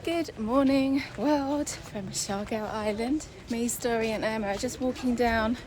Good morning, world, from Siargao Island. Me, Story and Emma are just walking down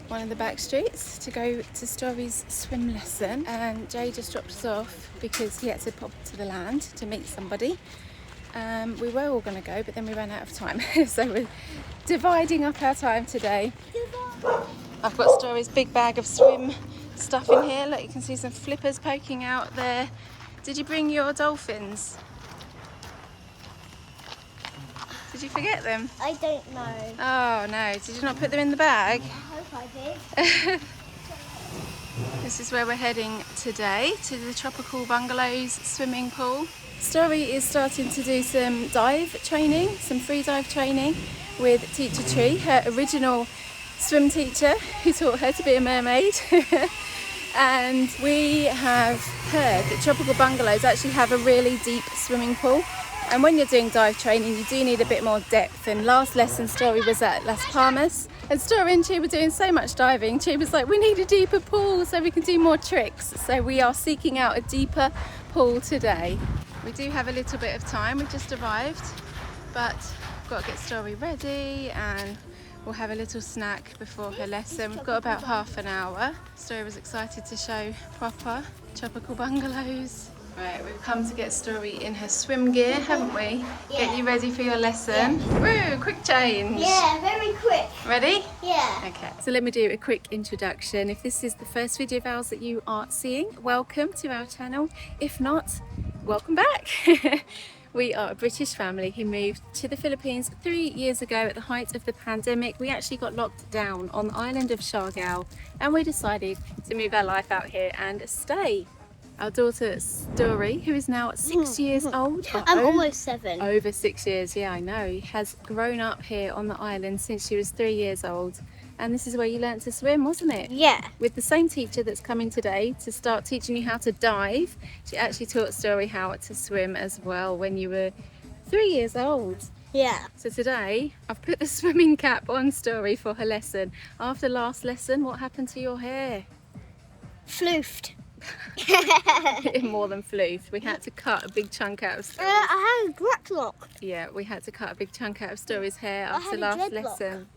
one of the back streets to go to Story's swim lesson, and Jay just dropped us off because he had to pop to the land to meet somebody. We were all going to go, but then we ran out of time, so we're dividing up our time today. I've got Story's big bag of swim stuff in here. Look, you can see some flippers poking out there. Did you bring your dolphins? Did you forget them? I don't know. Oh no, did you not put them in the bag? I hope I did. This is where we're heading today, to the Tropical Bungalows swimming pool. Story is starting to do some dive training, some free dive training with Teacher Tree, her original swim teacher who taught her to be a mermaid. And we have heard that Tropical Bungalows actually have a really deep swimming pool. And when you're doing dive training, you do need a bit more depth. And last lesson, Story was at Las Palmas. And Story and Chi were doing so much diving. Chi was like, we need a deeper pool so we can do more tricks. So we are seeking out a deeper pool today. We do have a little bit of time. We've just arrived, but we've got to get Story ready and we'll have a little snack before her lesson. We've got about half an hour. Story was excited to show proper Tropical Bungalows. Right, we've come to get Story in her swim gear, haven't we? Yeah. Get you ready for your lesson. Yeah. Woo, quick change. Yeah, very quick. Ready? Yeah. Okay, so let me do a quick introduction. If this is the first video of ours that you are seeing, welcome to our channel. If not, welcome back. We are a British family who moved to the Philippines 3 years ago at the height of the pandemic. We actually got locked down on the island of Siargao and we decided to move our life out here and stay. Our daughter Story, who is now 6 years old. I'm almost 7. Over 6 years, yeah, I know. Has grown up here on the island since she was 3 years old. And this is where you learnt to swim, wasn't it? Yeah. With the same teacher that's coming today to start teaching you how to dive. She actually taught Story how to swim as well when you were 3 years old. Yeah. So today, I've put the swimming cap on Story for her lesson. After last lesson, what happened to your hair? Floofed. More than floofed. We had to cut a big chunk out of Story's. I had a dreadlock. Yeah, we had to cut a big chunk out of Story's hair I after had a last dreadlock. lesson.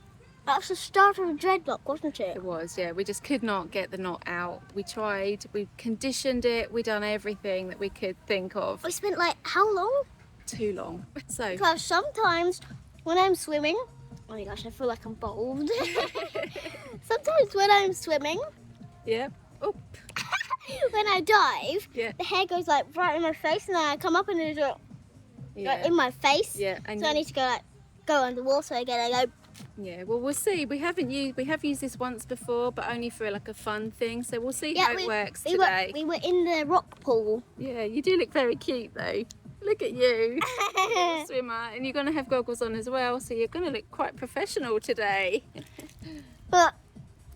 That's the start of a dreadlock, wasn't it? It was, yeah. We just could not get the knot out. We tried, we conditioned it, we done everything that we could think of. I spent like how long? Too long. So, Because sometimes when I'm swimming, oh my gosh, I feel like I'm bald. Sometimes when I'm swimming, yeah. Oh, when I dive, yeah. the hair goes like right in my face, and then I come up and it's like Yeah. in my face. Yeah. And So I need to go underwater again. I go. yeah, well, we'll see. We have used this once before, but only for like a fun thing. So we'll see how it works today. We were in the rock pool. Yeah, you do look very cute though. Look at you, you're a swimmer, and you're going to have goggles on as well, so you're going to look quite professional today. But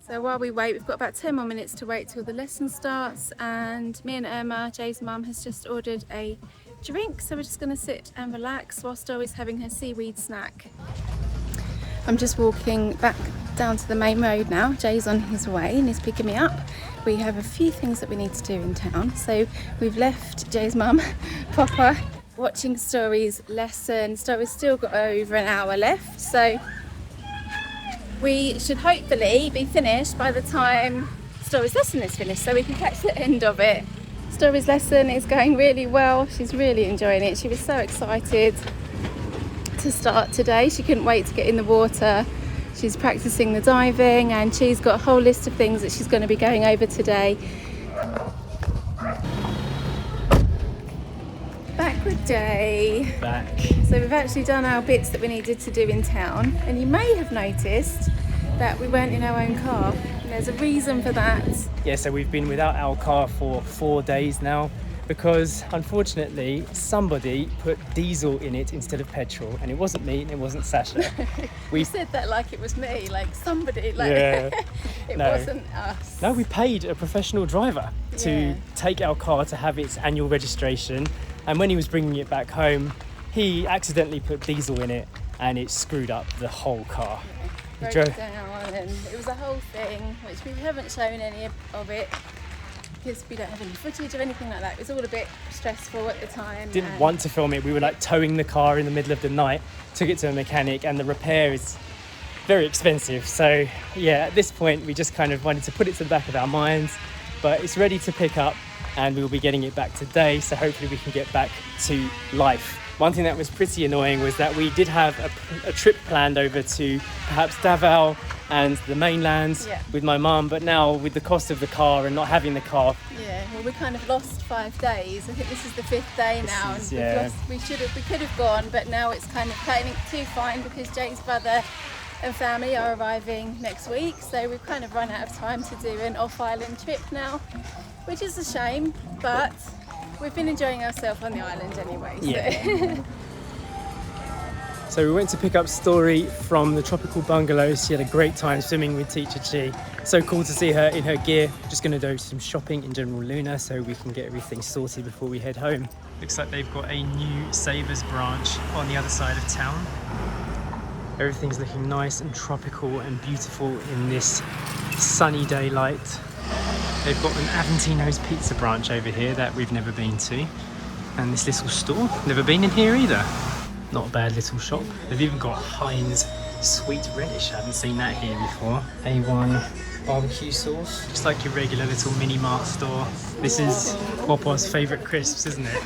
So while we wait, we've got about 10 more minutes to wait till the lesson starts, and me and Irma, Jay's mum, has just ordered a drink, so we're just going to sit and relax while Story's having her seaweed snack. I'm just walking back down to the main road now. Jay's on his way and he's picking me up. We have a few things that we need to do in town, so we've left Jay's mum, Papa, watching Story's lesson. Story's still got over an hour left, so we should hopefully be finished by the time Story's lesson is finished, so we can catch the end of it. Story's lesson is going really well. She's really enjoying it. She was so excited to start today. She couldn't wait to get in the water. She's practicing the diving and she's got a whole list of things that she's going to be going over today. Back with Jay. Back. So we've actually done our bits that we needed to do in town, and you may have noticed that we weren't in our own car, and there's a reason for that. Yeah, so we've been without our car for 4 days now because unfortunately somebody put diesel in it instead of petrol, and it wasn't me and it wasn't Sacha. We said that like it was me, like somebody, like Yeah. it No. wasn't us. No, we paid a professional driver to Yeah. take our car to have its annual registration, and when he was bringing it back home, he accidentally put diesel in it and it screwed up the whole car. Broke drove- it down, and it was a whole thing, which we haven't shown any of it. because we don't have any footage or anything like that. It was all a bit stressful at the time. Didn't and want to film it. We were like towing the car in the middle of the night, took it to a mechanic, and the repair is very expensive. So yeah, at this point we just kind of wanted to put it to the back of our minds, but it's ready to pick up and we will be getting it back today, so hopefully we can get back to life. One thing that was pretty annoying was that we did have a trip planned over to perhaps Davao and the mainland with my mum, but now with the cost of the car and not having the car, yeah, well, we kind of lost 5 days. I think this is the 5th day now, and we could have gone, but now it's kind of playing it too fine because Jay's brother and family are arriving next week, so we've kind of run out of time to do an off-island trip now, which is a shame, but we've been enjoying ourselves on the island anyway. So. Yeah. So we went to pick up Story from the tropical bungalows. She had a great time swimming with Teacher Chi. So cool to see her in her gear. Just going to do some shopping in General Luna so we can get everything sorted before we head home. Looks like they've got a new Savers branch on the other side of town. Everything's looking nice and tropical and beautiful in this sunny daylight. They've got an Aventino's pizza branch over here that we've never been to. And this little store, never been in here either. Not a bad little shop. They've even got Heinz sweet relish. I haven't seen that here before. A1 barbecue sauce. Just like your regular little mini mart store. This is Papa's favourite crisps, isn't it?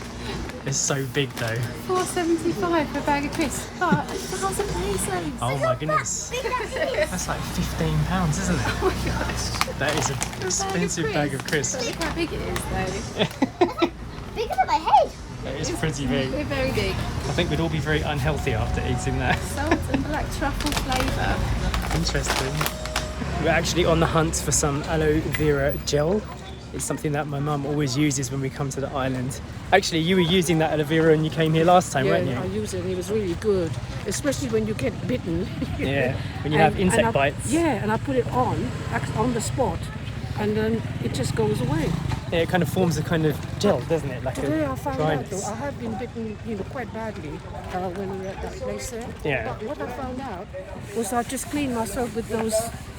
It's so big though. $4.75 for a bag of crisps, but 1,000 pesos. Oh my goodness. That's like £15, isn't it? Oh my gosh. That is an expensive bag of crisps. Look how big it is though. Bigger than my head. That is pretty big. They're very big. I think we'd all be very unhealthy after eating that. Salt and black truffle flavour. Interesting. We're actually on the hunt for some aloe vera gel. It's something that my mum always uses when we come to the island. Actually, you were using that aloe vera when you came here last time, weren't you? I used it and it was really good, especially when you get bitten. Yeah, when you have insect bites. Yeah, and I put it on the spot, and then it just goes away. Yeah, it kind of forms a kind of gel, doesn't it? Like Today a I found dryness. out though, I have been bitten, quite badly when we were at that place there. Yeah. But what I found out was I just cleaned myself with those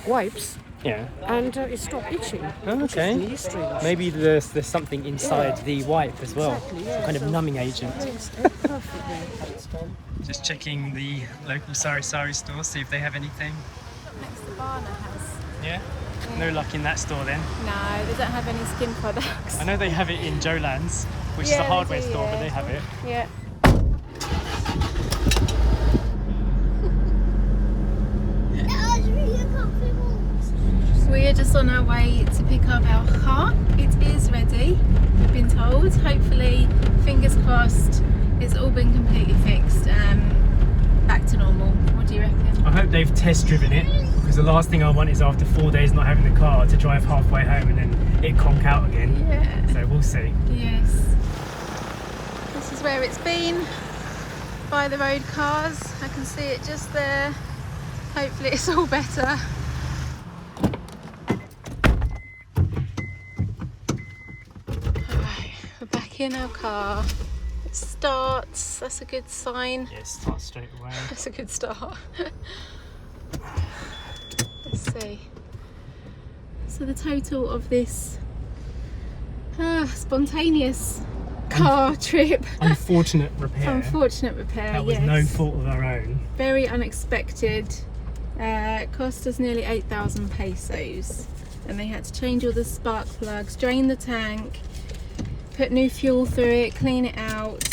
wipes, Yeah. and it stopped itching. Oh, okay. Which is really strange. Maybe there's something inside the wipe as well. Exactly, yeah. Some kind of numbing agent. It's perfect then. Just checking the local sari store, see if they have anything. Next to Barna has. Yeah? No luck in that store then. No, they don't have any skin products. I know they have it in Jolan's, which is Yeah, a they hardware do, store, yeah. but they have it. Yeah. That was really uncomfortable. We are just on our way to pick up our car. It is ready, we've been told. Hopefully, fingers crossed, it's all been completely fixed. Back to normal. What do you reckon? I hope they've test driven it, because the last thing I want is after 4 days not having the car to drive halfway home and then it conk out again. Yeah. So we'll see. Yes. This is where it's been. By the road cars. I can see it just there. Hopefully it's all better. Alright, we're back in our car. It starts. That's a good sign. Yeah, start straight away. That's a good start. Let's see. So the total of this spontaneous car trip, Unfortunate repair. unfortunate repair, That was yes. no fault of our own. Very unexpected. It cost us nearly 8,000 pesos, and they had to change all the spark plugs, drain the tank, put new fuel through it, clean it out,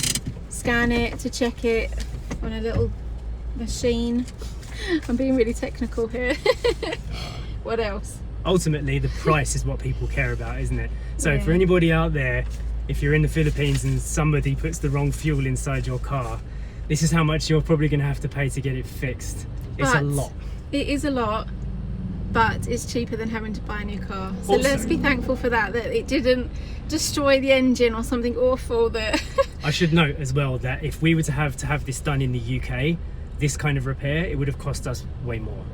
scan it to check it on a little machine. I'm being really technical here. What else? Ultimately, the price is what people care about, isn't it? So Yeah. for anybody out there, if you're in the Philippines and somebody puts the wrong fuel inside your car, this is how much you're probably going to have to pay to get it fixed. It's a But lot. It is a lot, but it's cheaper than having to buy a new car. So Also- let's be thankful for that it didn't destroy the engine or something awful that... I should note as well that if we were to have this done in the UK, this kind of repair, it would have cost us way more.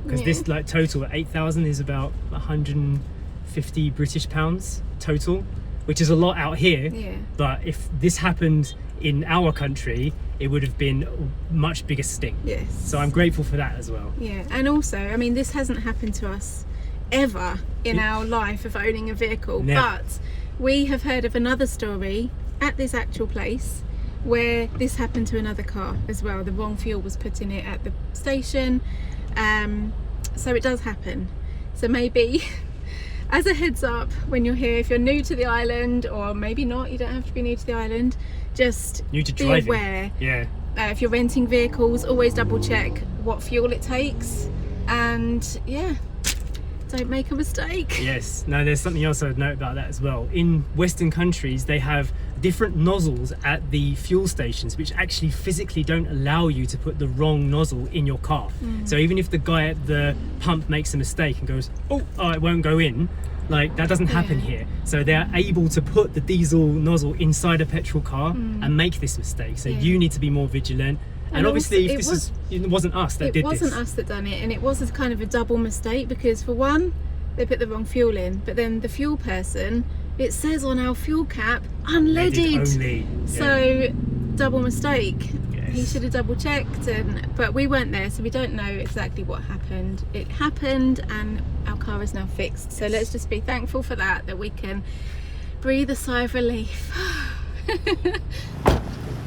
Because this like total at 8,000 is about 150 British pounds total, which is a lot out here. Yeah. But if this happened in our country, it would have been a much bigger sting. Yes. So I'm grateful for that as well. Yeah, and also, I mean, this hasn't happened to us ever in our life of owning a vehicle. Never. But we have heard of another story at this actual place where this happened to another car as well. The wrong fuel was put in it at the station. So it does happen. So maybe as a heads up, when you're here, if you're new to the island, or maybe not, you don't have to be new to the island, just New to be driving. aware. Yeah. If you're renting vehicles, always double check what fuel it takes, and yeah, don't make a mistake. Yes. No, there's something else I'd note about that as well. In Western countries, they have different nozzles at the fuel stations, which actually physically don't allow you to put the wrong nozzle in your car. So even if the guy at the pump makes a mistake and goes, oh, it won't go in, like that doesn't happen here. So they're able to put the diesel nozzle inside a petrol car and make this mistake. So you need to be more vigilant. And obviously, also, it wasn't us that did this. It wasn't us that done it, and it was a kind of a double mistake, because for one, they put the wrong fuel in, but then the fuel person, it says on our fuel cap, unleaded. Only. So double mistake. Yes. He should have double checked, but we weren't there, so we don't know exactly what happened. It happened, and our car is now fixed. So let's just be thankful for that we can breathe a sigh of relief.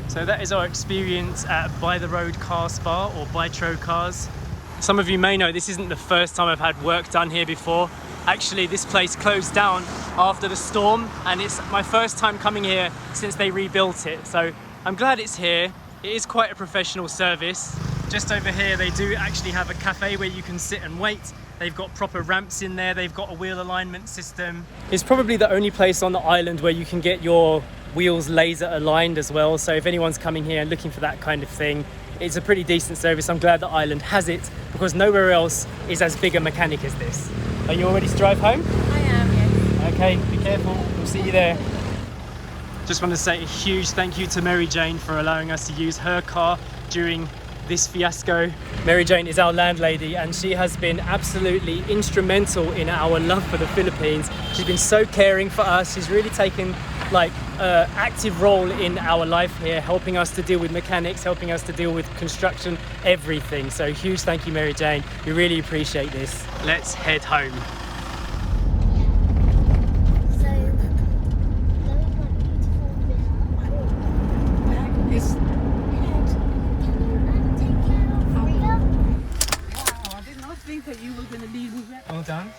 So that is our experience at By the Road Car Spa, or Bytro Cars. Some of you may know this isn't the first time I've had work done here before. Actually, this place closed down after the storm, and it's my first time coming here since they rebuilt it. So I'm glad it's here. It is quite a professional service. Just over here, they do actually have a cafe where you can sit and wait. They've got proper ramps in there. They've got a wheel alignment system. It's probably the only place on the island where you can get your wheels laser aligned as well. So if anyone's coming here and looking for that kind of thing, it's a pretty decent service. I'm glad the island has it, because nowhere else is as big a mechanic as this. Are you all ready to drive home? I am, yes. Okay, be careful. We'll see you there. Just want to say a huge thank you to Mary Jane for allowing us to use her car during this fiasco. Mary Jane is our landlady, and she has been absolutely instrumental in our love for the Philippines. She's been so caring for us. She's really taken like active role in our life here, helping us to deal with mechanics, helping us to deal with construction, everything. So huge thank you, Mary Jane. We really appreciate this. Let's head home. I did not think that you were going to leave me there. Well done.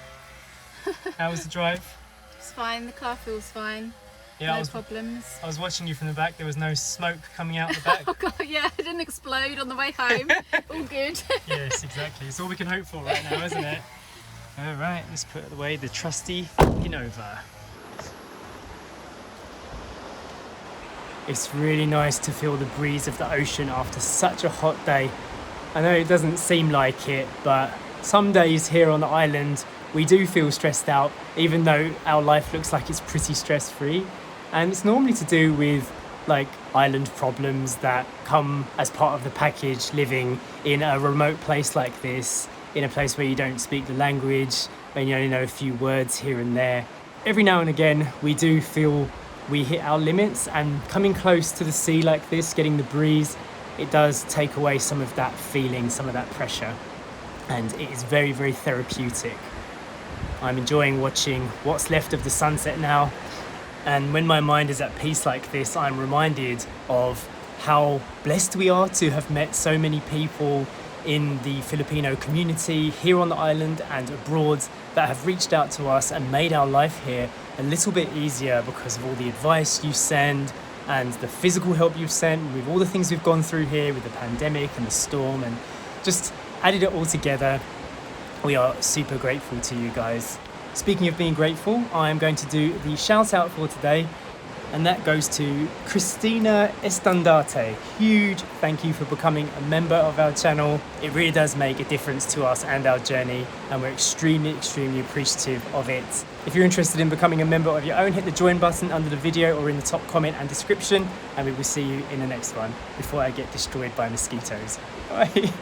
How was the drive? It's fine, the car feels fine. Yeah, No problems. I was watching you from the back. There was no smoke coming out the back. Oh god, yeah, it didn't explode on the way home. All good. Yes, exactly. It's all we can hope for right now, isn't it? All right, let's put away the trusty Innova. It's really nice to feel the breeze of the ocean after such a hot day. I know it doesn't seem like it, but some days here on the island we do feel stressed out, even though our life looks like it's pretty stress-free. And it's normally to do with like island problems that come as part of the package, living in a remote place like this, in a place where you don't speak the language, and you only know a few words here and there. Every now and again we do feel we hit our limits, and coming close to the sea like this, getting the breeze, it does take away some of that feeling, some of that pressure, and it is very, very therapeutic. I'm enjoying watching what's left of the sunset now, and when my mind is at peace like this, I'm reminded of how blessed we are to have met so many people in the Filipino community here on the island and abroad that have reached out to us and made our life here a little bit easier because of all the advice you send and the physical help you've sent with all the things we've gone through here with the pandemic and the storm, and just added it all together. We are super grateful to you guys. Speaking of being grateful, I am going to do the shout out for today, and that goes to Christina Estandarte. Huge thank you for becoming a member of our channel. It really does make a difference to us and our journey, and we're extremely, extremely appreciative of it. If you're interested in becoming a member of your own, hit the join button under the video or in the top comment and description, and we will see you in the next one before I get destroyed by mosquitoes. Bye.